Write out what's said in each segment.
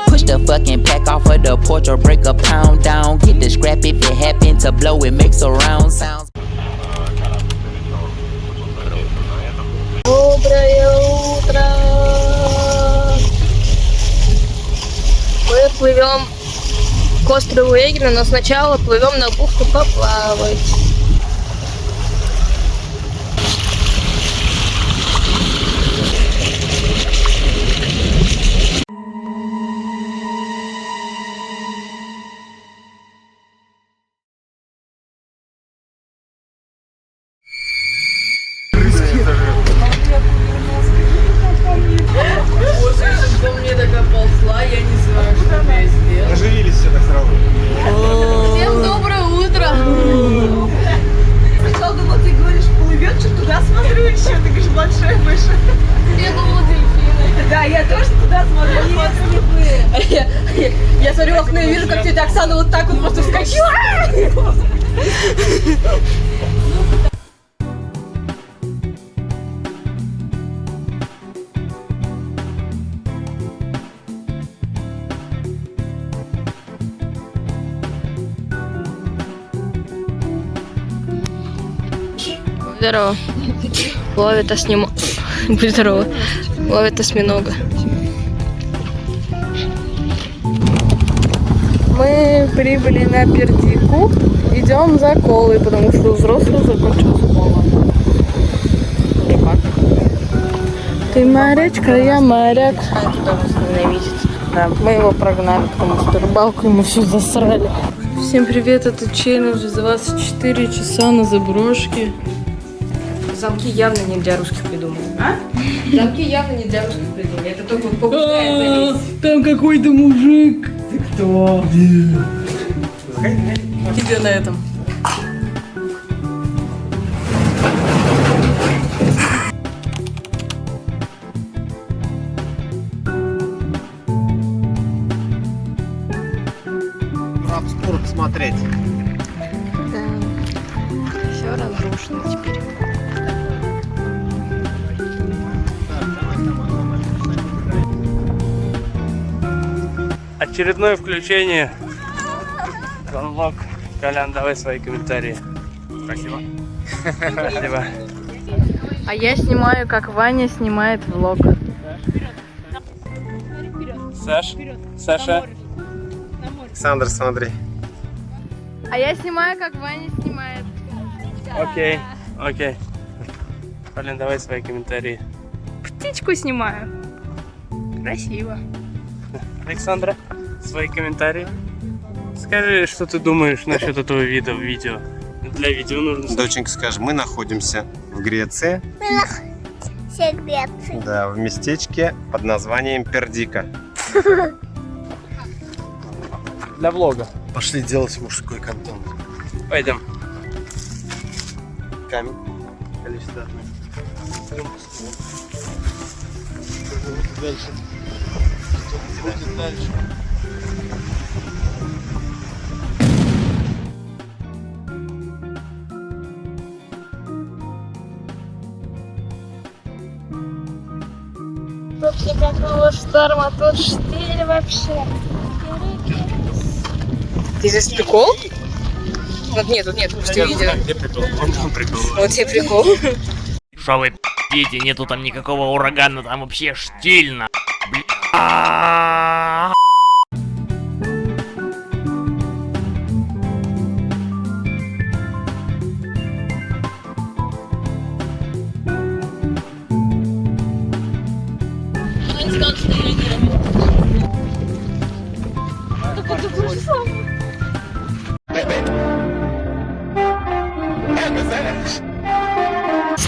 Push the fucking pack off of the porch or break a pound down. Get the scrap if it happen to blow, it makes a round sound. Доброе утро! Мы плывем к острову Эгина, но сначала плывем на бухту поплавать. Мне такая ползла, я не знаю, что я сделала. Оживились все так сразу. Всем доброе утро! Сначала думала, ты говоришь, плывет, что туда смотрю еще, ты говоришь, большая выше. Я думала, дельфины. Да, я тоже туда смотрю. Я смотрю в окно и вижу, как тетя Оксана вот так вот просто вскочила. Здорово. Ловит осьминога. Будь здорово. Ловит осьминога. Мы прибыли на Пердику. Идем за колой, потому что у взрослых закончилась кола. Рыбак. Ты морячка, я моряк. Да, мы его прогнали, потому что рыбалку ему всю засрали. Всем привет, это челлендж 24 часа на заброшке. Замки явно не для русских придумали. А? Замки явно не для русских придумали. Это только побуждает залезть. Там какой-то мужик. Ты кто? Тебе на этом. Абсурд смотреть. Да. Все разрушено теперь. Очередное включение. Влог. Колян, давай свои комментарии. Спасибо. Спасибо. А я снимаю, как Ваня снимает влог. Саша. Александр, смотри. А я снимаю, как Ваня снимает. Окей. Колян, давай свои комментарии. Птичку снимаю. Красиво. Александра, свои комментарии. Скажи, что ты думаешь насчет этого видео. Для видео нужно... Доченька, скажи, мы находимся в Греции. Все Греции. Да, в местечке под названием Пердика. Для влога. Пошли делать мужской контент. Пойдем. Камень. Количество. Дальше. Дальше. Вообще какого шторма, тут штиль вообще. Здесь прикол? Вот нет, пусти видео. Где прикол? Вон там прикол. Вот тебе прикол. Шо вы пи***ите, нету там никакого урагана, там вообще штильно.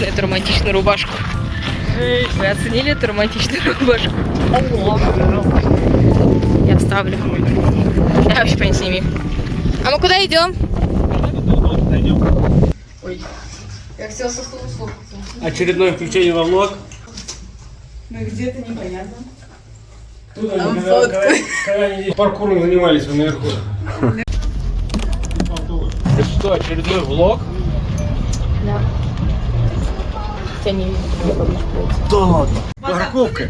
Эту романтичную рубашку. Вы оценили эту романтичную рубашку? Я вставлю. Я вообще понять с ними. А мы куда идем? Ой. Я хотела со стула слопаться. Очередное включение во влог. Ну где-то непонятно. Там фотка. Паркуром занимались вы наверху. Это что, очередной влог? Да. Тебя не видно. Да ладно. Парковка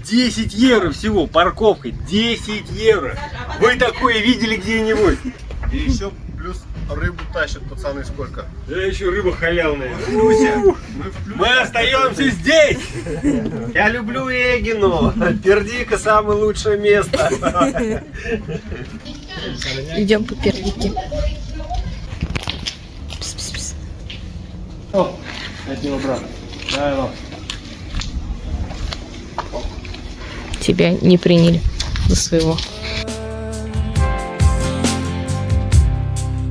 10 евро всего, парковка 10 евро. Вы такое видели где-нибудь? И еще плюс рыбу тащат пацаны сколько? Да еще рыба халявная. Мы остаемся здесь. Я люблю Эгину. Пердика самое лучшее место. Идем по пердике. О, это его брат. Дай вам. Тебя не приняли за своего.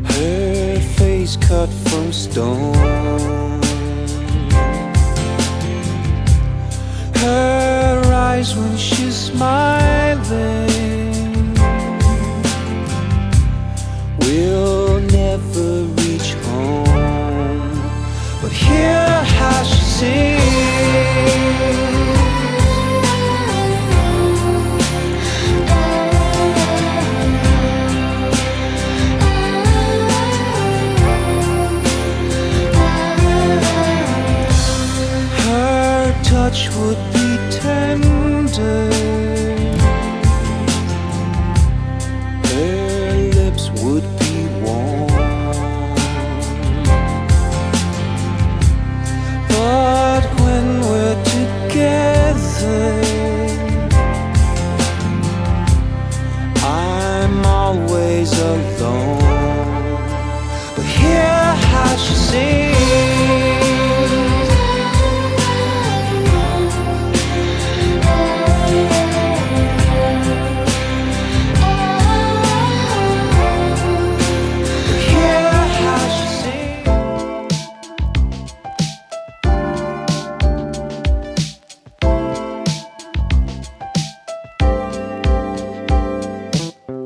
Her face cut from stone, her eyes when she's smiling, we'll never reach home, but hear how she sings. Touch would be tender, her lips would be warm, but when we're together